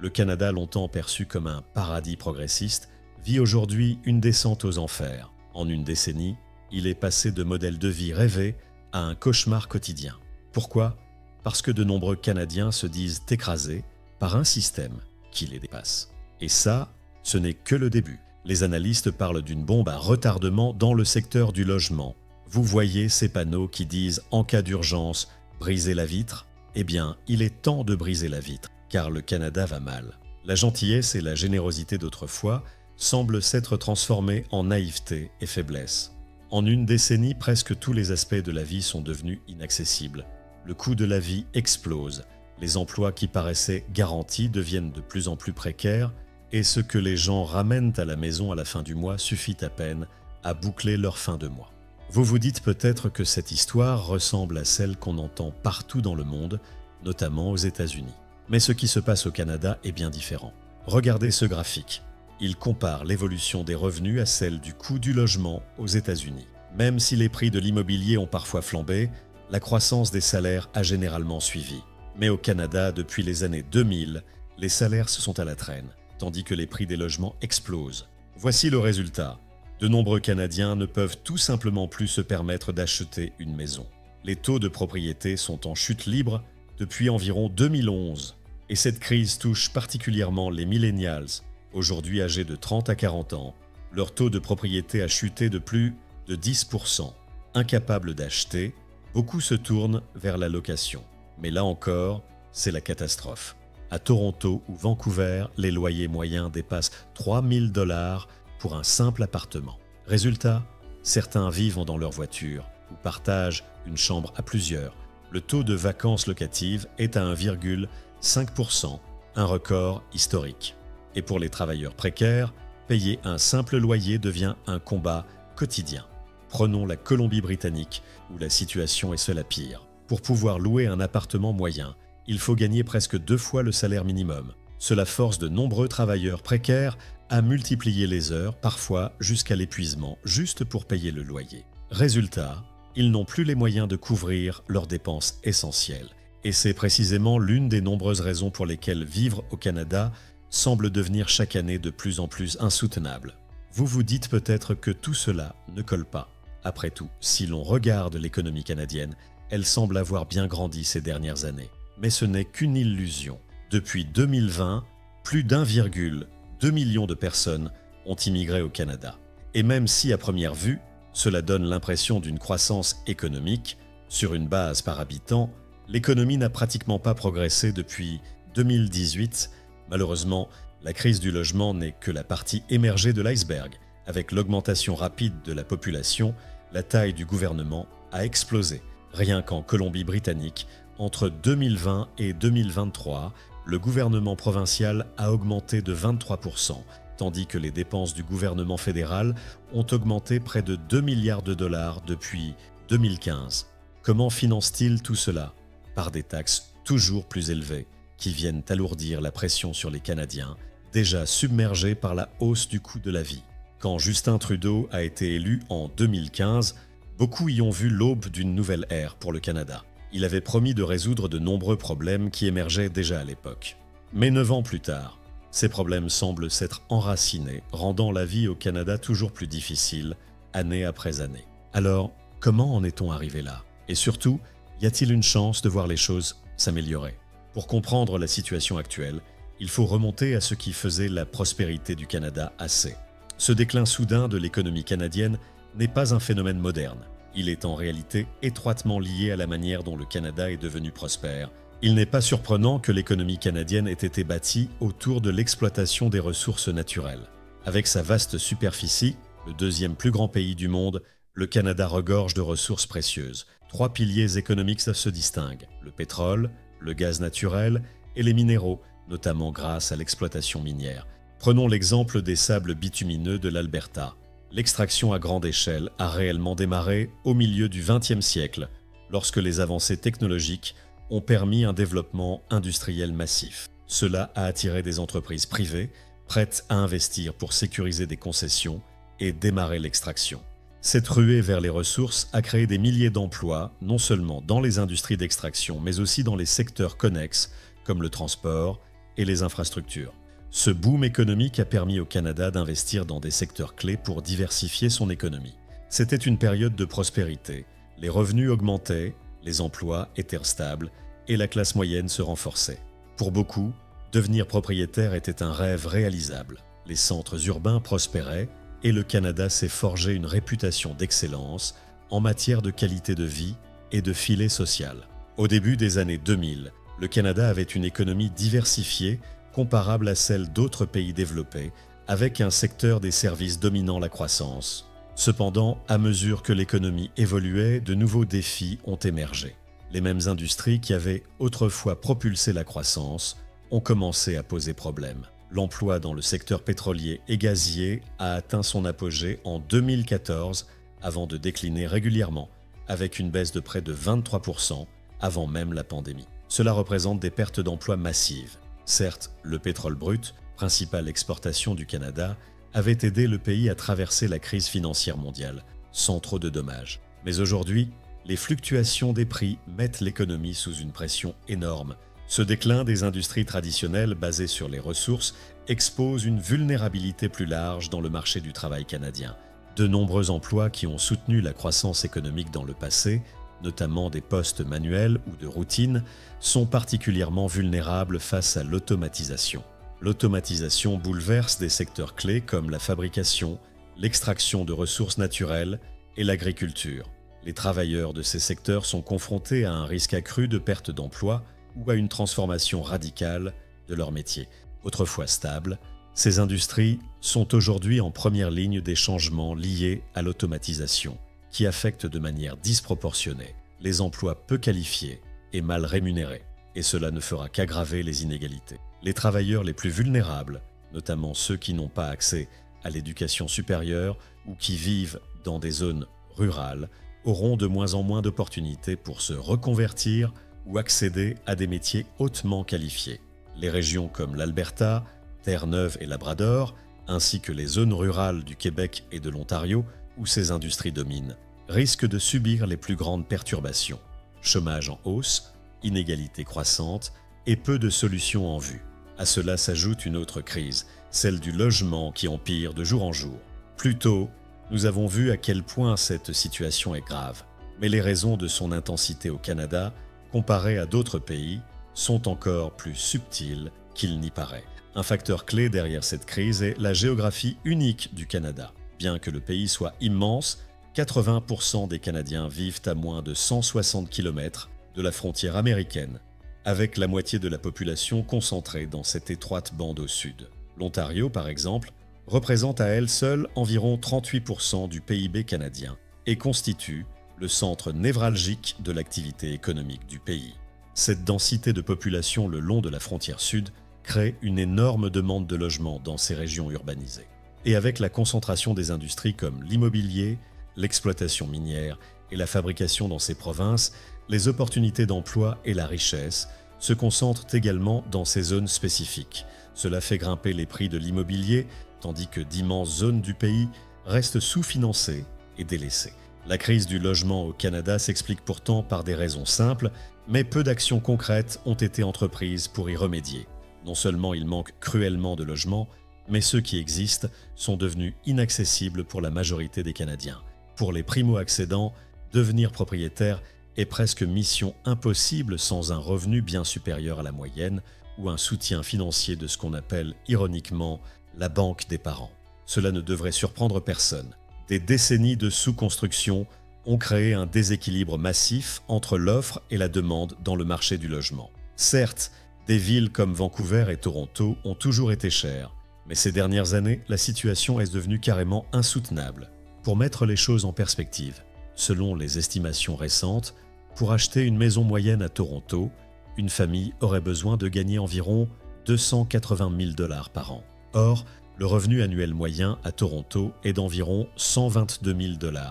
Le Canada, longtemps perçu comme un paradis progressiste, vit aujourd'hui une descente aux enfers. En une décennie, il est passé de modèle de vie rêvé à un cauchemar quotidien. Pourquoi ? Parce que de nombreux Canadiens se disent écrasés par un système qui les dépasse. Et ça, ce n'est que le début. Les analystes parlent d'une bombe à retardement dans le secteur du logement. Vous voyez ces panneaux qui disent « En cas d'urgence, brisez la vitre ». Eh bien, il est temps de briser la vitre, car le Canada va mal. La gentillesse et la générosité d'autrefois semblent s'être transformées en naïveté et faiblesse. En une décennie, presque tous les aspects de la vie sont devenus inaccessibles. Le coût de la vie explose, les emplois qui paraissaient garantis deviennent de plus en plus précaires, et ce que les gens ramènent à la maison à la fin du mois suffit à peine à boucler leur fin de mois. Vous vous dites peut-être que cette histoire ressemble à celle qu'on entend partout dans le monde, notamment aux États-Unis. Mais ce qui se passe au Canada est bien différent. Regardez ce graphique. Il compare l'évolution des revenus à celle du coût du logement aux États-Unis. Même si les prix de l'immobilier ont parfois flambé, la croissance des salaires a généralement suivi. Mais au Canada, depuis les années 2000, les salaires se sont à la traîne, tandis que les prix des logements explosent. Voici le résultat. De nombreux Canadiens ne peuvent tout simplement plus se permettre d'acheter une maison. Les taux de propriété sont en chute libre depuis environ 2011. Et cette crise touche particulièrement les millennials, aujourd'hui âgés de 30 à 40 ans. Leur taux de propriété a chuté de plus de 10%. Incapables d'acheter, beaucoup se tournent vers la location. Mais là encore, c'est la catastrophe. À Toronto ou Vancouver, les loyers moyens dépassent 3 000 $ pour un simple appartement. Résultat, certains vivent dans leur voiture ou partagent une chambre à plusieurs. Le taux de vacances locatives est à 1,5%, un record historique. Et pour les travailleurs précaires, payer un simple loyer devient un combat quotidien. Prenons la Colombie-Britannique, où la situation est seule à pire. Pour pouvoir louer un appartement moyen, il faut gagner presque 2 fois le salaire minimum. Cela force de nombreux travailleurs précaires à multiplier les heures, parfois jusqu'à l'épuisement, juste pour payer le loyer. Résultat, ils n'ont plus les moyens de couvrir leurs dépenses essentielles. Et c'est précisément l'une des nombreuses raisons pour lesquelles vivre au Canada semble devenir chaque année de plus en plus insoutenable. Vous vous dites peut-être que tout cela ne colle pas. Après tout, si l'on regarde l'économie canadienne, elle semble avoir bien grandi ces dernières années. Mais ce n'est qu'une illusion. Depuis 2020, plus d'1,2 million de personnes ont immigré au Canada. Et même si à première vue, cela donne l'impression d'une croissance économique, sur une base par habitant, l'économie n'a pratiquement pas progressé depuis 2018. Malheureusement, la crise du logement n'est que la partie émergée de l'iceberg. Avec l'augmentation rapide de la population, la taille du gouvernement a explosé. Rien qu'en Colombie-Britannique, entre 2020 et 2023, le gouvernement provincial a augmenté de 23%, tandis que les dépenses du gouvernement fédéral ont augmenté près de 2 milliards de dollars depuis 2015. Comment finance-t-il tout cela ? Par des taxes toujours plus élevées, qui viennent alourdir la pression sur les Canadiens, déjà submergés par la hausse du coût de la vie. Quand Justin Trudeau a été élu en 2015, beaucoup y ont vu l'aube d'une nouvelle ère pour le Canada. Il avait promis de résoudre de nombreux problèmes qui émergeaient déjà à l'époque. Mais 9 ans plus tard, ces problèmes semblent s'être enracinés, rendant la vie au Canada toujours plus difficile, année après année. Alors, comment en est-on arrivé là ? Et surtout, y a-t-il une chance de voir les choses s'améliorer ? Pour comprendre la situation actuelle, il faut remonter à ce qui faisait la prospérité du Canada assez. Ce déclin soudain de l'économie canadienne n'est pas un phénomène moderne. Il est en réalité étroitement lié à la manière dont le Canada est devenu prospère. Il n'est pas surprenant que l'économie canadienne ait été bâtie autour de l'exploitation des ressources naturelles. Avec sa vaste superficie, le deuxième plus grand pays du monde, le Canada regorge de ressources précieuses. 3 piliers économiques se distinguent, le pétrole, le gaz naturel et les minéraux, notamment grâce à l'exploitation minière. Prenons l'exemple des sables bitumineux de l'Alberta. L'extraction à grande échelle a réellement démarré au milieu du XXe siècle, lorsque les avancées technologiques ont permis un développement industriel massif. Cela a attiré des entreprises privées, prêtes à investir pour sécuriser des concessions et démarrer l'extraction. Cette ruée vers les ressources a créé des milliers d'emplois, non seulement dans les industries d'extraction, mais aussi dans les secteurs connexes, comme le transport et les infrastructures. Ce boom économique a permis au Canada d'investir dans des secteurs clés pour diversifier son économie. C'était une période de prospérité. Les revenus augmentaient, les emplois étaient stables et la classe moyenne se renforçait. Pour beaucoup, devenir propriétaire était un rêve réalisable. Les centres urbains prospéraient et le Canada s'est forgé une réputation d'excellence en matière de qualité de vie et de filet social. Au début des années 2000, le Canada avait une économie diversifiée comparable à celle d'autres pays développés, avec un secteur des services dominant la croissance. Cependant, à mesure que l'économie évoluait, de nouveaux défis ont émergé. Les mêmes industries qui avaient autrefois propulsé la croissance ont commencé à poser problème. L'emploi dans le secteur pétrolier et gazier a atteint son apogée en 2014 avant de décliner régulièrement, avec une baisse de près de 23% avant même la pandémie. Cela représente des pertes d'emplois massives. Certes, le pétrole brut, principale exportation du Canada, avait aidé le pays à traverser la crise financière mondiale, sans trop de dommages. Mais aujourd'hui, les fluctuations des prix mettent l'économie sous une pression énorme. Ce déclin des industries traditionnelles basées sur les ressources expose une vulnérabilité plus large dans le marché du travail canadien. De nombreux emplois qui ont soutenu la croissance économique dans le passé, notamment des postes manuels ou de routine, sont particulièrement vulnérables face à l'automatisation. L'automatisation bouleverse des secteurs clés comme la fabrication, l'extraction de ressources naturelles et l'agriculture. Les travailleurs de ces secteurs sont confrontés à un risque accru de perte d'emploi ou à une transformation radicale de leur métier. Autrefois stables, ces industries sont aujourd'hui en première ligne des changements liés à l'automatisation, qui affectent de manière disproportionnée les emplois peu qualifiés et mal rémunérés, et cela ne fera qu'aggraver les inégalités. Les travailleurs les plus vulnérables, notamment ceux qui n'ont pas accès à l'éducation supérieure ou qui vivent dans des zones rurales, auront de moins en moins d'opportunités pour se reconvertir ou accéder à des métiers hautement qualifiés. Les régions comme l'Alberta, Terre-Neuve et Labrador, ainsi que les zones rurales du Québec et de l'Ontario, où ces industries dominent, risquent de subir les plus grandes perturbations. Chômage en hausse, inégalités croissantes et peu de solutions en vue. À cela s'ajoute une autre crise, celle du logement qui empire de jour en jour. Plus tôt, nous avons vu à quel point cette situation est grave, mais les raisons de son intensité au Canada, comparées à d'autres pays, sont encore plus subtiles qu'il n'y paraît. Un facteur clé derrière cette crise est la géographie unique du Canada. Bien que le pays soit immense, 80% des Canadiens vivent à moins de 160 km de la frontière américaine, avec la moitié de la population concentrée dans cette étroite bande au sud. L'Ontario, par exemple, représente à elle seule environ 38% du PIB canadien et constitue le centre névralgique de l'activité économique du pays. Cette densité de population le long de la frontière sud crée une énorme demande de logement dans ces régions urbanisées. Et avec la concentration des industries comme l'immobilier, l'exploitation minière et la fabrication dans ces provinces, les opportunités d'emploi et la richesse se concentrent également dans ces zones spécifiques. Cela fait grimper les prix de l'immobilier, tandis que d'immenses zones du pays restent sous-financées et délaissées. La crise du logement au Canada s'explique pourtant par des raisons simples, mais peu d'actions concrètes ont été entreprises pour y remédier. Non seulement il manque cruellement de logements, mais ceux qui existent sont devenus inaccessibles pour la majorité des Canadiens. Pour les primo-accédants, devenir propriétaire est presque mission impossible sans un revenu bien supérieur à la moyenne ou un soutien financier de ce qu'on appelle ironiquement la banque des parents. Cela ne devrait surprendre personne. Des décennies de sous-construction ont créé un déséquilibre massif entre l'offre et la demande dans le marché du logement. Certes, des villes comme Vancouver et Toronto ont toujours été chères, mais ces dernières années, la situation est devenue carrément insoutenable. Pour mettre les choses en perspective, selon les estimations récentes, pour acheter une maison moyenne à Toronto, une famille aurait besoin de gagner environ 280 000 $ par an. Or, le revenu annuel moyen à Toronto est d'environ 122 000 $.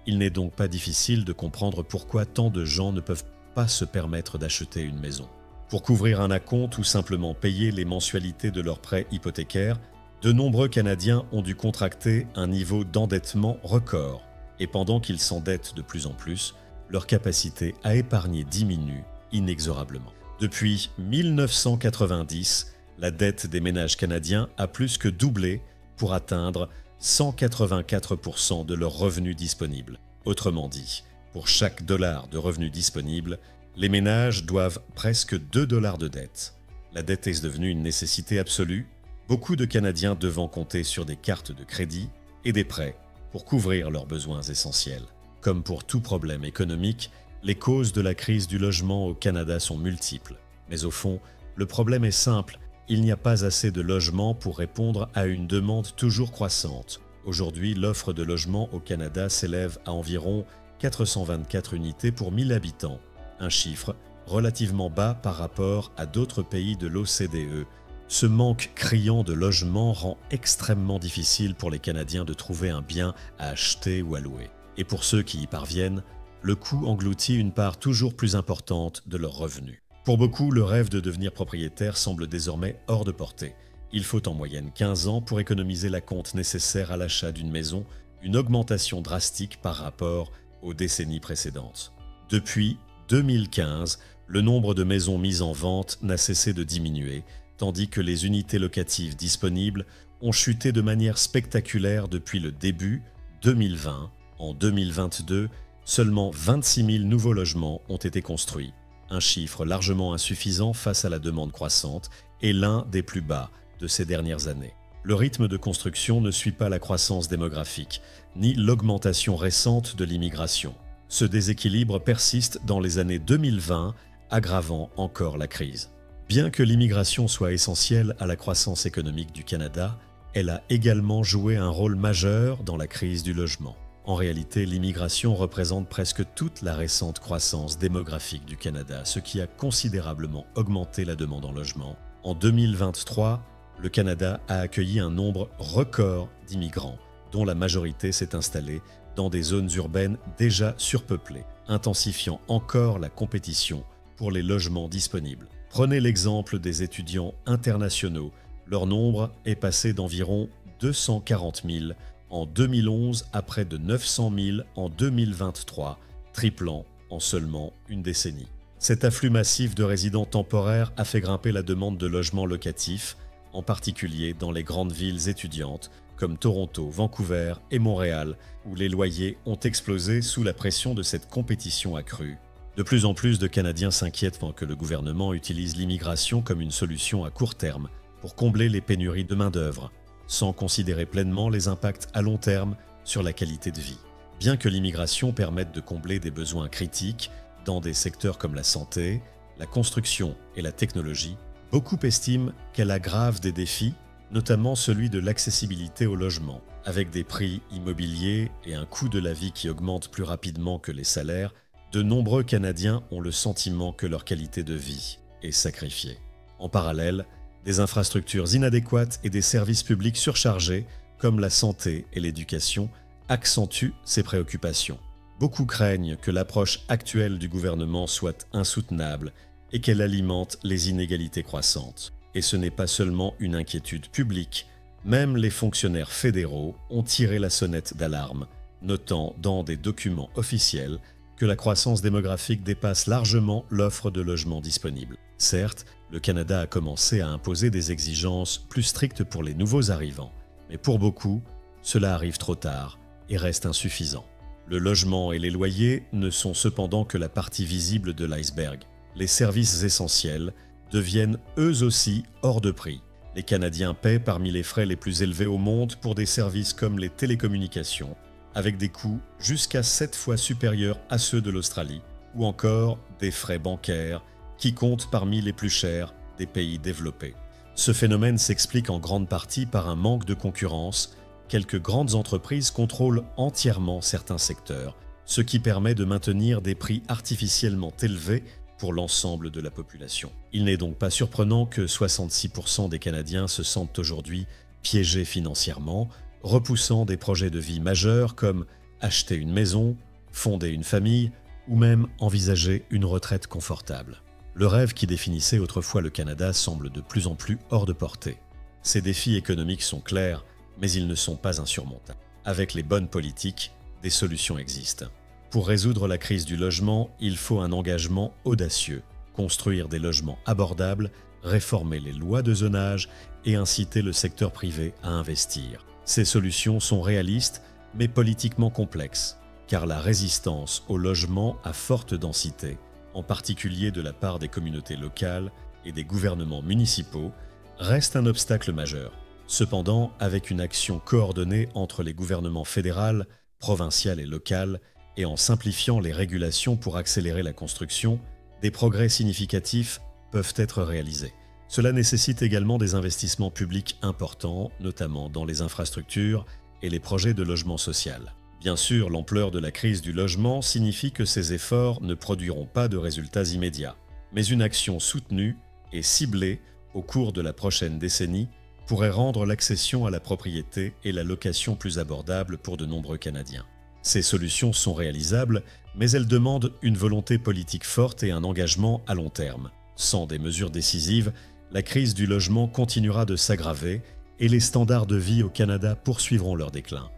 Il n'est donc pas difficile de comprendre pourquoi tant de gens ne peuvent pas se permettre d'acheter une maison. Pour couvrir un acompte ou simplement payer les mensualités de leurs prêts hypothécaires, de nombreux Canadiens ont dû contracter un niveau d'endettement record. Et pendant qu'ils s'endettent de plus en plus, leur capacité à épargner diminue inexorablement. Depuis 1990, La dette des ménages canadiens a plus que doublé pour atteindre 184% de leurs revenus disponibles. Autrement dit, pour chaque dollar de revenus disponibles, les ménages doivent presque 2 dollars de dette. La dette est devenue une nécessité absolue, beaucoup de Canadiens devant compter sur des cartes de crédit et des prêts pour couvrir leurs besoins essentiels. Comme pour tout problème économique, les causes de la crise du logement au Canada sont multiples. Mais au fond, le problème est simple, il n'y a pas assez de logements pour répondre à une demande toujours croissante. Aujourd'hui, l'offre de logements au Canada s'élève à environ 424 unités pour 1000 habitants, un chiffre relativement bas par rapport à d'autres pays de l'OCDE. Ce manque criant de logements rend extrêmement difficile pour les Canadiens de trouver un bien à acheter ou à louer. Et pour ceux qui y parviennent, le coût engloutit une part toujours plus importante de leurs revenus. Pour beaucoup, le rêve de devenir propriétaire semble désormais hors de portée. Il faut en moyenne 15 ans pour économiser l'acompte nécessaire à l'achat d'une maison, une augmentation drastique par rapport aux décennies précédentes. Depuis 2015, le nombre de maisons mises en vente n'a cessé de diminuer, tandis que les unités locatives disponibles ont chuté de manière spectaculaire depuis le début 2020. En 2022, seulement 26 000 nouveaux logements ont été construits, un chiffre largement insuffisant face à la demande croissante et l'un des plus bas de ces dernières années. Le rythme de construction ne suit pas la croissance démographique, ni l'augmentation récente de l'immigration. Ce déséquilibre persiste dans les années 2020, aggravant encore la crise. Bien que l'immigration soit essentielle à la croissance économique du Canada, elle a également joué un rôle majeur dans la crise du logement. En réalité, l'immigration représente presque toute la récente croissance démographique du Canada, ce qui a considérablement augmenté la demande en logement. En 2023, le Canada a accueilli un nombre record d'immigrants, dont la majorité s'est installée dans des zones urbaines déjà surpeuplées, intensifiant encore la compétition pour les logements disponibles. Prenez l'exemple des étudiants internationaux. Leur nombre est passé d'environ 240 000 en 2011 à près de 900 000 en 2023, triplant en seulement une décennie. Cet afflux massif de résidents temporaires a fait grimper la demande de logements locatifs, en particulier dans les grandes villes étudiantes comme Toronto, Vancouver et Montréal, où les loyers ont explosé sous la pression de cette compétition accrue. De plus en plus de Canadiens s'inquiètent que le gouvernement utilise l'immigration comme une solution à court terme pour combler les pénuries de main-d'œuvre, sans considérer pleinement les impacts à long terme sur la qualité de vie. Bien que l'immigration permette de combler des besoins critiques dans des secteurs comme la santé, la construction et la technologie, beaucoup estiment qu'elle aggrave des défis, notamment celui de l'accessibilité au logement. Avec des prix immobiliers et un coût de la vie qui augmente plus rapidement que les salaires, de nombreux Canadiens ont le sentiment que leur qualité de vie est sacrifiée. En parallèle, des infrastructures inadéquates et des services publics surchargés, comme la santé et l'éducation, accentuent ces préoccupations. Beaucoup craignent que l'approche actuelle du gouvernement soit insoutenable et qu'elle alimente les inégalités croissantes. Et ce n'est pas seulement une inquiétude publique, même les fonctionnaires fédéraux ont tiré la sonnette d'alarme, notant dans des documents officiels que la croissance démographique dépasse largement l'offre de logements disponibles. Certes, le Canada a commencé à imposer des exigences plus strictes pour les nouveaux arrivants, mais pour beaucoup, cela arrive trop tard et reste insuffisant. Le logement et les loyers ne sont cependant que la partie visible de l'iceberg. Les services essentiels deviennent eux aussi hors de prix. Les Canadiens paient parmi les frais les plus élevés au monde pour des services comme les télécommunications, avec des coûts jusqu'à 7 fois supérieurs à ceux de l'Australie, ou encore des frais bancaires qui comptent parmi les plus chers des pays développés. Ce phénomène s'explique en grande partie par un manque de concurrence. Quelques grandes entreprises contrôlent entièrement certains secteurs, ce qui permet de maintenir des prix artificiellement élevés pour l'ensemble de la population. Il n'est donc pas surprenant que 66% des Canadiens se sentent aujourd'hui piégés financièrement, repoussant des projets de vie majeurs comme acheter une maison, fonder une famille ou même envisager une retraite confortable. Le rêve qui définissait autrefois le Canada semble de plus en plus hors de portée. Ces défis économiques sont clairs, mais ils ne sont pas insurmontables. Avec les bonnes politiques, des solutions existent. Pour résoudre la crise du logement, il faut un engagement audacieux, construire des logements abordables, réformer les lois de zonage et inciter le secteur privé à investir. Ces solutions sont réalistes, mais politiquement complexes, car la résistance au logement à forte densité, en particulier de la part des communautés locales et des gouvernements municipaux, reste un obstacle majeur. Cependant, avec une action coordonnée entre les gouvernements fédéral, provincial et local, et en simplifiant les régulations pour accélérer la construction, des progrès significatifs peuvent être réalisés. Cela nécessite également des investissements publics importants, notamment dans les infrastructures et les projets de logement social. Bien sûr, l'ampleur de la crise du logement signifie que ces efforts ne produiront pas de résultats immédiats, mais une action soutenue et ciblée au cours de la prochaine décennie pourrait rendre l'accession à la propriété et la location plus abordables pour de nombreux Canadiens. Ces solutions sont réalisables, mais elles demandent une volonté politique forte et un engagement à long terme. Sans des mesures décisives, la crise du logement continuera de s'aggraver et les standards de vie au Canada poursuivront leur déclin.